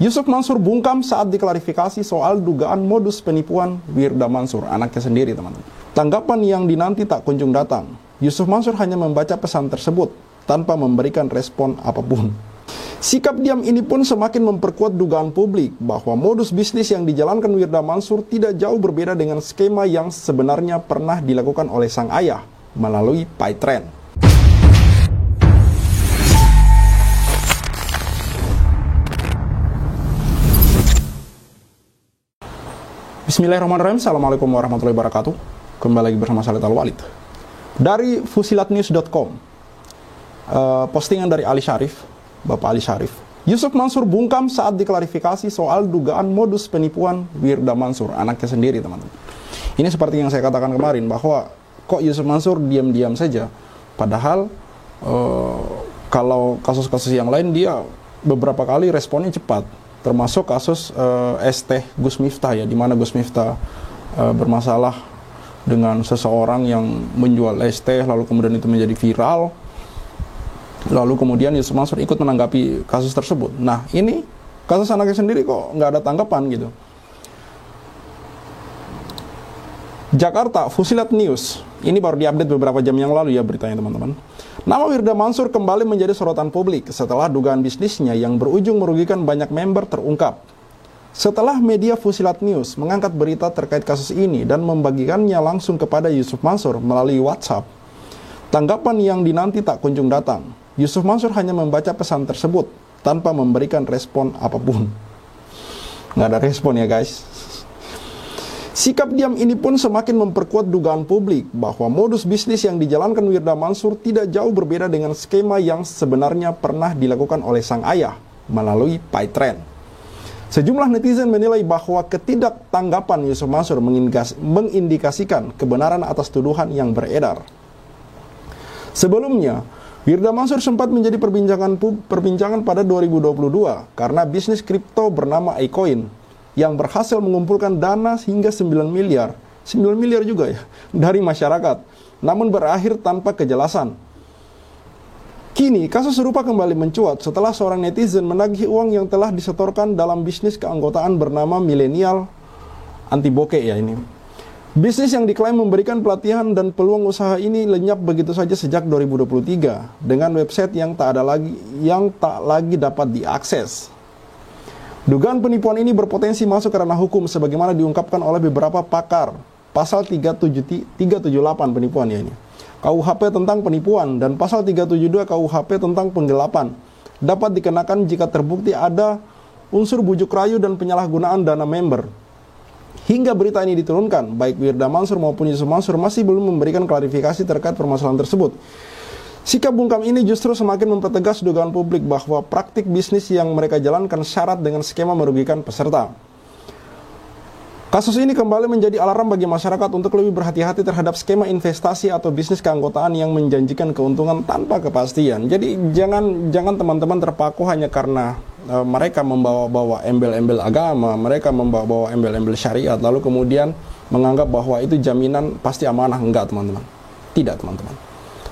Yusuf Mansur bungkam saat diklarifikasi soal dugaan modus penipuan Wirda Mansur, anaknya sendiri teman-teman. Tanggapan yang dinanti tak kunjung datang. Yusuf Mansur hanya membaca pesan tersebut tanpa memberikan respon apapun. Sikap diam ini pun semakin memperkuat dugaan publik bahwa modus bisnis yang dijalankan Wirda Mansur tidak jauh berbeda dengan skema yang sebenarnya pernah dilakukan oleh sang ayah melalui PayTrend. Bismillahirrahmanirrahim. Assalamualaikum warahmatullahi wabarakatuh. Kembali lagi bersama saya Al-Walid dari fusilatnews.com. Postingan dari Ali Syarif, Bapak Ali Syarif. Yusuf Mansur bungkam saat diklarifikasi soal dugaan modus penipuan Wirda Mansur, anaknya sendiri teman-teman. Ini seperti yang saya katakan kemarin, bahwa kok Yusuf Mansur diam-diam saja, padahal kalau kasus-kasus yang lain dia beberapa kali responnya cepat. Termasuk kasus ST Gus Miftah ya, di mana Gus Miftah bermasalah dengan seseorang yang menjual ST, lalu kemudian itu menjadi viral, lalu kemudian Yusuf Mansur ikut menanggapi kasus tersebut. Nah ini kasus anaknya sendiri kok nggak ada tanggapan gitu. Jakarta, Fusilat News. Ini baru diupdate beberapa jam yang lalu ya beritanya teman-teman. Nama Wirda Mansur kembali menjadi sorotan publik setelah dugaan bisnisnya yang berujung merugikan banyak member terungkap. Setelah media Fusilat News mengangkat berita terkait kasus ini dan membagikannya langsung kepada Yusuf Mansur melalui WhatsApp, tanggapan yang dinanti tak kunjung datang. Yusuf Mansur hanya membaca pesan tersebut tanpa memberikan respon apapun. Nggak ada respon ya guys. Sikap diam ini pun semakin memperkuat dugaan publik bahwa modus bisnis yang dijalankan Wirda Mansur tidak jauh berbeda dengan skema yang sebenarnya pernah dilakukan oleh sang ayah melalui PayTrend. Sejumlah netizen menilai bahwa ketidaktanggapan Yusuf Mansur mengindikasikan kebenaran atas tuduhan yang beredar. Sebelumnya, Wirda Mansur sempat menjadi perbincangan pada 2022 karena bisnis kripto bernama iCoin yang berhasil mengumpulkan dana hingga 9 miliar juga ya, dari masyarakat, namun berakhir tanpa kejelasan. Kini, kasus serupa kembali mencuat setelah seorang netizen menagih uang yang telah disetorkan dalam bisnis keanggotaan bernama Milenial Anti Bokeh ya ini. Bisnis yang diklaim memberikan pelatihan dan peluang usaha ini lenyap begitu saja sejak 2023 dengan website yang tak lagi dapat diakses. Dugaan penipuan ini berpotensi masuk ke ranah hukum sebagaimana diungkapkan oleh beberapa pakar. Pasal 378 penipuan ya ini, KUHP tentang penipuan, dan pasal 372 KUHP tentang penggelapan dapat dikenakan jika terbukti ada unsur bujuk rayu dan penyalahgunaan dana member. Hingga berita ini diturunkan, baik Wirda Mansur maupun Yusuf Mansur masih belum memberikan klarifikasi terkait permasalahan tersebut. Sikap bungkam ini justru semakin mempertegas dugaan publik bahwa praktik bisnis yang mereka jalankan syarat dengan skema merugikan peserta. Kasus ini kembali menjadi alarm bagi masyarakat untuk lebih berhati-hati terhadap skema investasi atau bisnis keanggotaan yang menjanjikan keuntungan tanpa kepastian. Jadi jangan teman-teman terpaku hanya karena mereka membawa-bawa embel-embel agama, mereka membawa-bawa embel-embel syariat, lalu kemudian menganggap bahwa itu jaminan pasti amanah. Enggak teman-teman, tidak teman-teman.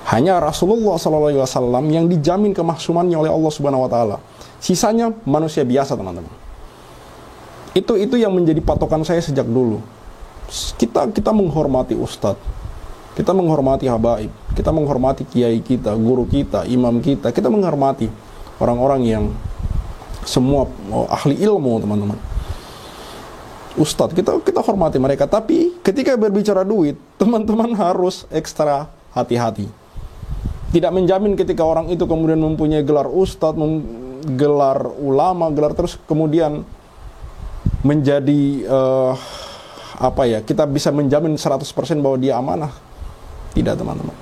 Hanya Rasulullah SAW yang dijamin kemahsumannya oleh Allah Subhanahu Wa Taala. Sisanya manusia biasa teman-teman. Itu yang menjadi patokan saya sejak dulu. Kita menghormati ustadz, kita menghormati habaib, kita menghormati kiai kita, guru kita, imam kita. Kita menghormati orang-orang yang semua ahli ilmu teman-teman. Ustadz kita hormati mereka. Tapi ketika berbicara duit, teman-teman harus ekstra hati-hati. Tidak menjamin ketika orang itu kemudian mempunyai gelar ustadz, gelar ulama, gelar terus kemudian menjadi kita bisa menjamin 100% bahwa dia amanah. Tidak teman-teman.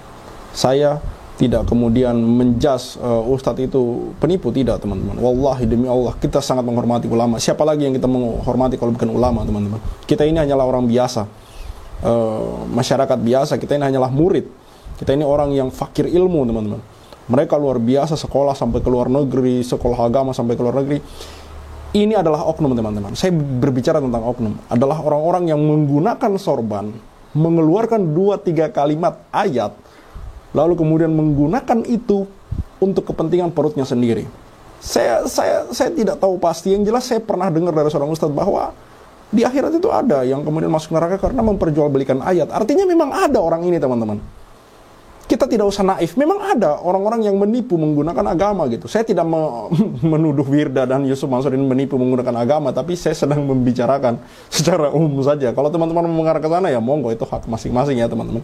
Saya tidak kemudian menjas ustadz itu penipu, tidak teman-teman. Wallahi demi Allah kita sangat menghormati ulama. Siapa lagi yang kita menghormati kalau bukan ulama teman-teman. Kita ini hanyalah orang biasa, masyarakat biasa. Kita ini hanyalah murid. Kita ini orang yang fakir ilmu teman-teman. Mereka luar biasa, sekolah sampai ke luar negeri, sekolah agama sampai ke luar negeri. Ini adalah oknum teman-teman. Saya berbicara tentang oknum. Adalah orang-orang yang menggunakan sorban, mengeluarkan 2-3 kalimat ayat, lalu kemudian menggunakan itu untuk kepentingan perutnya sendiri. Saya tidak tahu pasti. Yang jelas saya pernah dengar dari seorang ustadz bahwa di akhirat itu ada yang kemudian masuk neraka karena memperjualbelikan ayat. Artinya memang ada orang ini, teman-teman. Kita tidak usah naif. Memang ada orang-orang yang menipu menggunakan agama gitu. Saya tidak menuduh Wirda dan Yusuf Mansur ini menipu menggunakan agama, tapi saya sedang membicarakan secara umum saja. Kalau teman-teman mengarah ke sana ya monggo, itu hak masing-masing ya teman-teman.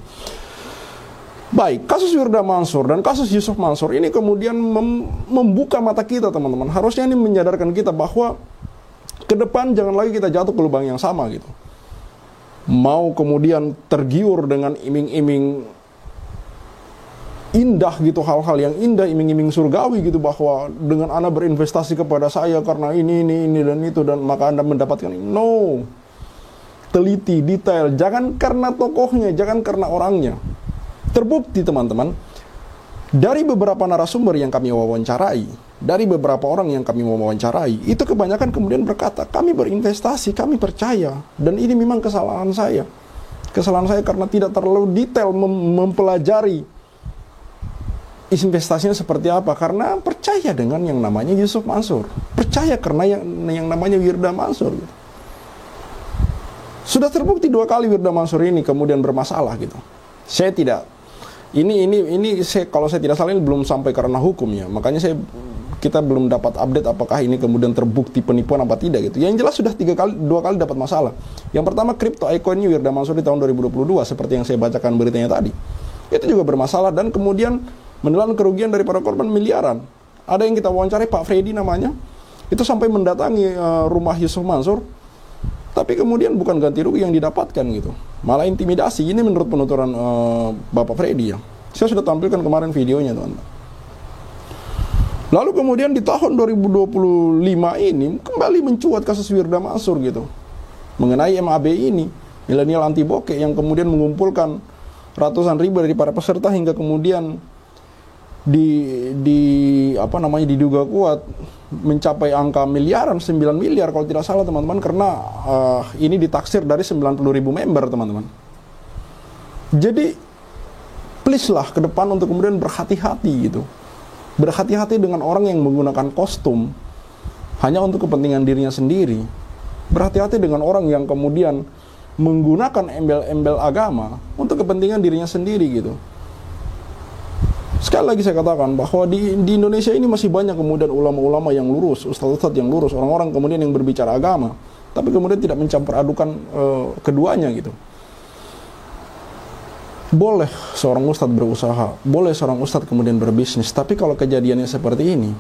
Baik, kasus Wirda Mansur dan kasus Yusuf Mansur ini kemudian membuka mata kita, teman-teman. Harusnya ini menyadarkan kita bahwa ke depan jangan lagi kita jatuh ke lubang yang sama gitu. Mau kemudian tergiur dengan iming-iming indah gitu, hal-hal yang indah, iming-iming surgawi gitu, bahwa dengan Anda berinvestasi kepada saya karena ini dan itu, dan maka Anda mendapatkan ini. No. Teliti, detail. Jangan karena tokohnya, jangan karena orangnya. Terbukti, teman-teman, dari beberapa narasumber yang kami wawancarai, dari beberapa orang yang kami wawancarai, itu kebanyakan kemudian berkata, kami berinvestasi, kami percaya, dan ini memang kesalahan saya. Kesalahan saya karena tidak terlalu detail mempelajari investasinya seperti apa, karena percaya dengan yang namanya Yusuf Mansur, percaya karena yang namanya Wirda Mansur gitu. Sudah terbukti 2 kali Wirda Mansur ini kemudian bermasalah gitu. Saya tidak kalau saya tidak salah ini belum sampai karena hukumnya, makanya kita belum dapat update apakah ini kemudian terbukti penipuan apa tidak gitu. Yang jelas sudah 2 kali dapat masalah. Yang pertama, crypto icon-nya Wirda Mansur di tahun 2022 seperti yang saya bacakan beritanya tadi, itu juga bermasalah dan kemudian menelan kerugian dari para korban miliaran. Ada yang kita wawancarai, Pak Freddy namanya, itu sampai mendatangi rumah Yusuf Mansur, tapi kemudian bukan ganti rugi yang didapatkan gitu, malah intimidasi. Ini menurut penuturan Bapak Freddy ya. Saya sudah tampilkan kemarin videonya, teman-teman. Lalu kemudian di tahun 2025 ini kembali mencuat kasus Wirda Mansur gitu, mengenai MAB ini, milenial anti bokeh, yang kemudian mengumpulkan ratusan ribu dari para peserta hingga kemudian diduga kuat mencapai angka miliaran, 9 miliar kalau tidak salah, teman-teman, karena ini ditaksir dari 90.000 member, teman-teman. Jadi please lah ke depan untuk kemudian berhati-hati gitu. Berhati-hati dengan orang yang menggunakan kostum hanya untuk kepentingan dirinya sendiri. Berhati-hati dengan orang yang kemudian menggunakan embel-embel agama untuk kepentingan dirinya sendiri gitu. Sekali lagi saya katakan bahwa di Indonesia ini masih banyak kemudian ulama-ulama yang lurus, ustadz-ustadz yang lurus, orang-orang kemudian yang berbicara agama, tapi kemudian tidak mencampur adukan keduanya gitu. Boleh seorang ustadz berusaha, boleh seorang ustadz kemudian berbisnis, tapi kalau kejadiannya seperti ini,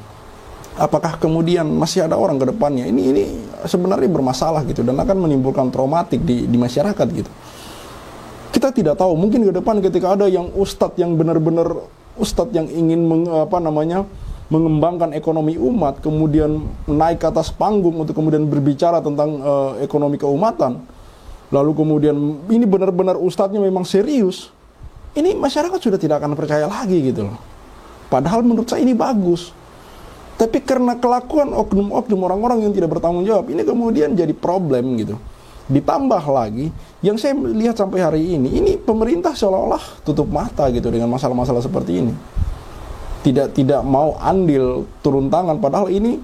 apakah kemudian masih ada orang ke depannya? Ini sebenarnya bermasalah gitu, dan akan menimbulkan traumatik di masyarakat gitu. Kita tidak tahu, mungkin ke depan ketika ada yang ustadz yang benar-benar ustadz yang ingin mengembangkan ekonomi umat, kemudian naik ke atas panggung untuk kemudian berbicara tentang ekonomi keumatan, lalu kemudian ini benar-benar ustadznya memang serius, ini masyarakat sudah tidak akan percaya lagi gitu loh. Padahal menurut saya ini bagus, tapi karena kelakuan oknum-oknum orang-orang yang tidak bertanggung jawab, ini kemudian jadi problem gitu. Ditambah lagi, yang saya lihat sampai hari ini pemerintah seolah-olah tutup mata gitu dengan masalah-masalah seperti ini. Tidak mau andil, turun tangan, padahal ini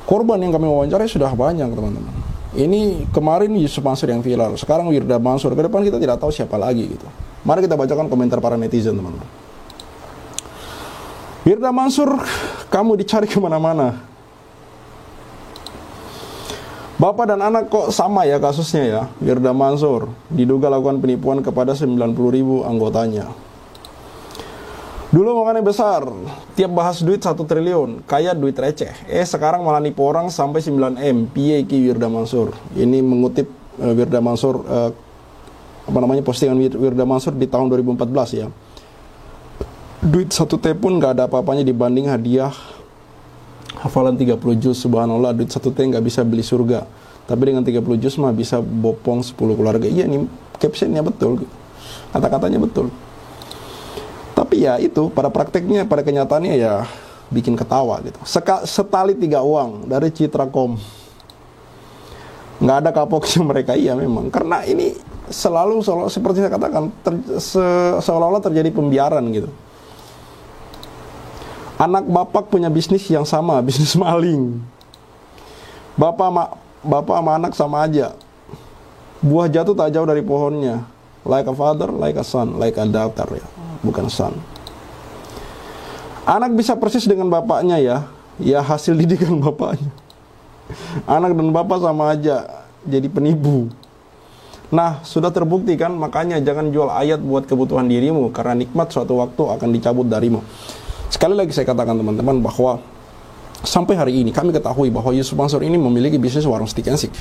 korban yang kami wawancarai sudah banyak, teman-teman. Ini kemarin Yusuf Mansur yang viral, sekarang Wirda Mansur, ke depan kita tidak tahu siapa lagi gitu. Mari kita bacakan komentar para netizen, teman-teman. Wirda Mansur, kamu dicari kemana-mana. Bapak dan anak kok sama ya kasusnya ya. Wirda Mansur diduga lakukan penipuan kepada 90.000 anggotanya. Dulu makannya besar, tiap bahas duit 1 triliun, kayak duit receh. Sekarang malah nipu orang sampai 9M. Piye ki Wirda Mansur. Ini mengutip Wirda Mansur, postingan Wirda Mansur di tahun 2014 ya. Duit 1T pun gak ada apa-apanya dibanding hadiah hafalan 30 juz, subhanallah, duit 1T nggak bisa beli surga, tapi dengan 30 juz mah bisa bopong 10 keluarga. Iya, ini captionnya betul, kata-katanya betul. Tapi ya itu, pada prakteknya, pada kenyataannya ya bikin ketawa gitu. Setali 3 uang dari Citracom, nggak ada kapoknya mereka. Iya memang, karena ini selalu seperti saya katakan, seolah-olah terjadi pembiaran gitu. Anak bapak punya bisnis yang sama, bisnis maling. Bapak sama anak sama aja. Buah jatuh tak jauh dari pohonnya. Like a father, like a son, like a daughter ya, bukan son. Anak bisa persis dengan bapaknya ya, ya hasil didikan bapaknya. Anak dan bapak sama aja, jadi penipu. Nah, sudah terbukti kan, makanya jangan jual ayat buat kebutuhan dirimu, karena nikmat suatu waktu akan dicabut darimu. Sekali lagi saya katakan teman-teman bahwa sampai hari ini kami ketahui bahwa Yusuf Mansur ini memiliki bisnis warung stick and shake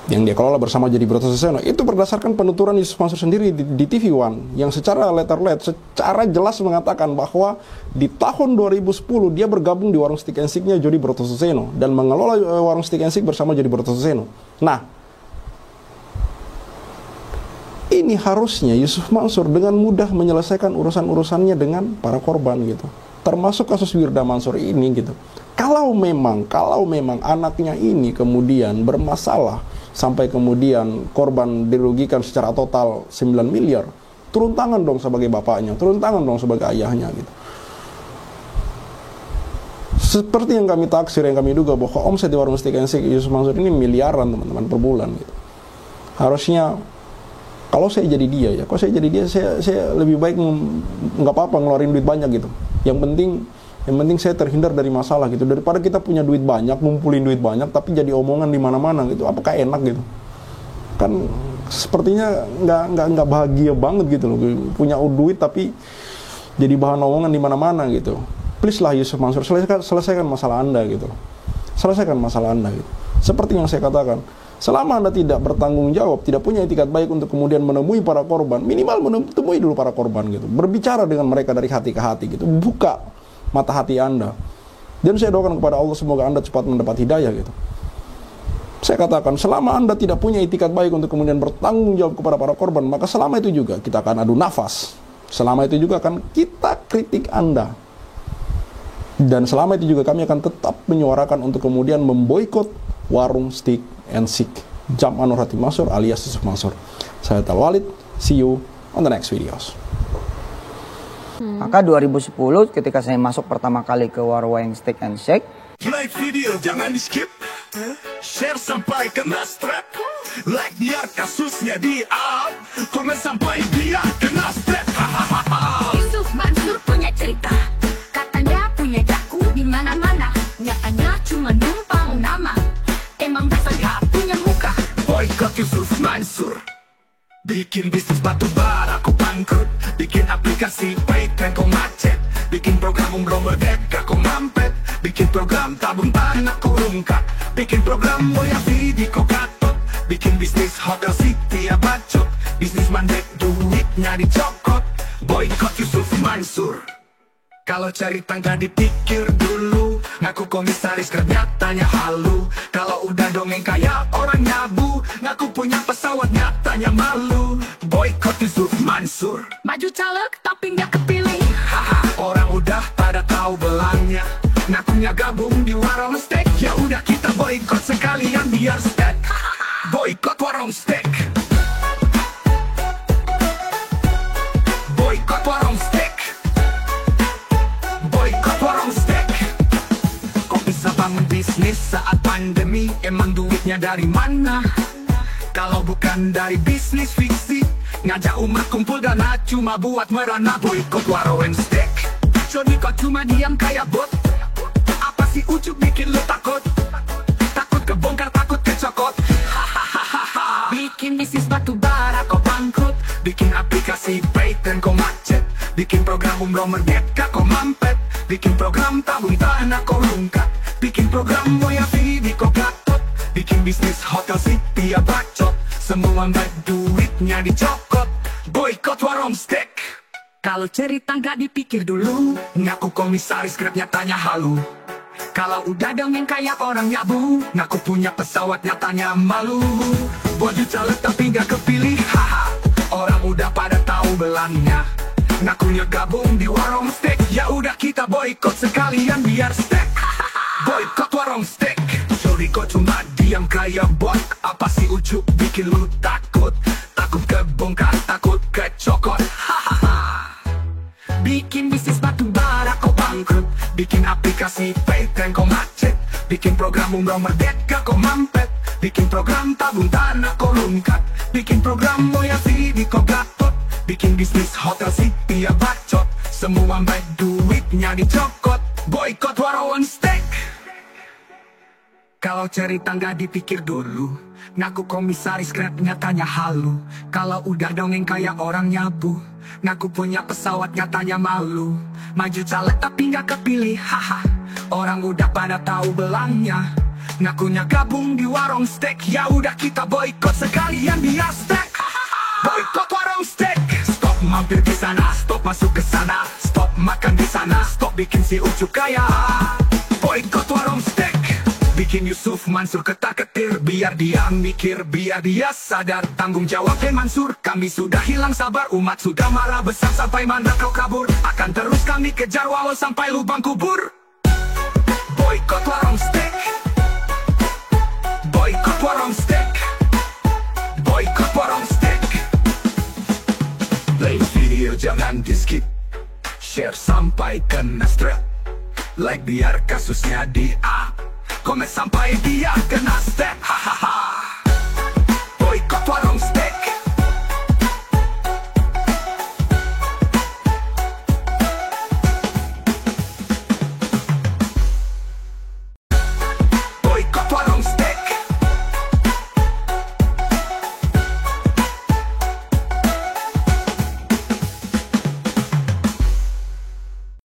yang dia kelola bersama Jody Broto Suseno. Itu berdasarkan penuturan Yusuf Mansur sendiri di TV One, yang secara letter-letter, secara jelas mengatakan bahwa di tahun 2010 dia bergabung di warung stick and shake-nya Jody Broto Suseno dan mengelola warung stick and shake bersama Jody Broto Suseno. Nah, ini harusnya Yusuf Mansur dengan mudah menyelesaikan urusan-urusannya dengan para korban gitu. Termasuk kasus Wirda Mansur ini gitu. Kalau memang anaknya ini kemudian bermasalah sampai kemudian korban dirugikan secara total 9 miliar, turun tangan dong sebagai bapaknya, turun tangan dong sebagai ayahnya gitu. Seperti yang kami taksir, yang kami duga bahwa omset di warung stick and shake Yusuf Mansur ini miliaran teman-teman per bulan gitu. Harusnya kalau saya jadi dia ya, kalau saya jadi dia, saya lebih baik nggak apa-apa ngeluarin duit banyak gitu. Yang penting saya terhindar dari masalah gitu, daripada kita punya duit banyak, ngumpulin duit banyak tapi jadi omongan di mana-mana gitu. Apakah enak gitu? Kan sepertinya nggak bahagia banget gitu loh, punya duit tapi jadi bahan omongan di mana-mana gitu. Please lah Yusuf Mansur, selesaikan masalah Anda gitu. Selesaikan masalah Anda gitu. Seperti yang saya katakan, selama Anda tidak bertanggung jawab, tidak punya etikat baik untuk kemudian menemui para korban, minimal menemui dulu para korban gitu. Berbicara dengan mereka dari hati ke hati gitu. Buka mata hati Anda. Dan saya doakan kepada Allah semoga Anda cepat mendapat hidayah gitu. Saya katakan, selama Anda tidak punya etikat baik untuk kemudian bertanggung jawab kepada para korban, maka selama itu juga kita akan adu nafas. Selama itu juga akan kita kritik Anda. Dan selama itu juga kami akan tetap menyuarakan untuk kemudian memboikot warung stick and shake Jam Anwar Hati Mansur alias Yusuf Mansur. Saya Tal Walid, see you on the next videos. Maka 2010 ketika saya masuk pertama kali ke warung stick and shake, like video jangan di skip, share sampai kena strap, like biar kasusnya di up, komen sampai dia kena strap. Yusuf Mansur punya cerita, katanya punya jaku di mana-mana, nyatanya cuma numpang nama, emang dasar gak punya muka. Boykot Yusuf Mansur, bikin bisnis batu bara aku bangkrut, bikin aplikasi Paytm kau macet, bikin program umroh merdeka kau mampet, bikin program tabung tanah kau rungkat, bikin program Moya Vidi kau katot, bikin bisnis hotel city ya bacot, bisnis mandek duitnya dicokot. Boykot Yusuf Mansur. Kalau cari tangga dipikir dulu, ngaku komisaris nyatanya halu. Kalau udah dongeng kayak orang nyabu, ngaku punya pesawat nyatanya malu. Boykot Yusuf Mansur. Maju caleg tapi nggak kepilih. Haha, orang udah pada tahu belangnya, ngakunya gabung di warung steak. Ya udah kita boykot sekalian biar steak. Boykot warung steak. Boykot warung steak. Boykot warung steak. Kok bisa bangun bisnis saat pandemi? Emang duitnya dari mana? Kalau bukan dari bisnis fiksi, ngajak umat kumpul dana cuma buat merana. Boykot warung steak. Jadi kok cuma diam kayak bot? Apa sih ucup bikin lu takut? Takut kebongkar, takut kecokot. Bikin bisnis batu bara kau bangkrut, Bikin aplikasi Paytm kau macet, bikin program umroh merdeka kau mampet, bikin program tabung tanah kau rungkat, bikin program Moya Vidi kau gatot, bikin bisnis hotel city ya bacot, semua mbak duitnya dicokot. Boykot warung steak. Kalau cerita nggak dipikir dulu, ngaku komisaris Grab nyatanya halu. Kalau udah dongeng kayak orang nyabu, ngaku punya pesawat nyatanya malu. Baju caleg tapi nggak kepilih, haha. Orang udah pada tahu belangnya, ngakunya gabung di warung steak. Ya udah kita boykot sekalian biar steak. Boykot warung steak. Sorry kok cuma diam kayak bot. Apa sih ucup bikin lu takut? Takut kebongkar, takut kecokot. Hahaha. Bikin bisnis batu bara kau bangkrut, Bikin aplikasi Paytm kau macet, bikin program umroh merdeka kau mampet, bikin program tabung tanah kau lungkat, bikin program moya video kau gatot, bikin bisnis hotel city ya bacot, semua baik duitnya dicokot. Boykot warung steak. Kalau cerita nggak dipikir dulu, ngaku komisaris Grab nyatanya halu. Kalau udah dongeng kayak orang nyabu, ngaku punya pesawat nyatanya malu. Maju caleg tapi nggak kepilih, haha. Orang udah pada tahu belangnya, ngakunya gabung di warung steak. Ya udah kita boykot sekalian biar steak. Boykot warung steak. Stop mampir di sana, stop masuk ke sana, stop makan di sana, stop bikin si Ucup kaya. Boykot warung steak. Bikin Yusuf Mansur ketar-ketir, biar dia mikir, biar dia sadar tanggung jawabnya Mansur. Kami sudah hilang sabar, umat sudah marah besar sampai mana kau kabur. Akan terus kami kejar walau sampai lubang kubur. Boykot warung steak. Boykot warung steak. Boykot warung steak. Play video jangan di skip, share sampai kena strap, like biar kasusnya di up, komen sampai dia kena step, hahaha.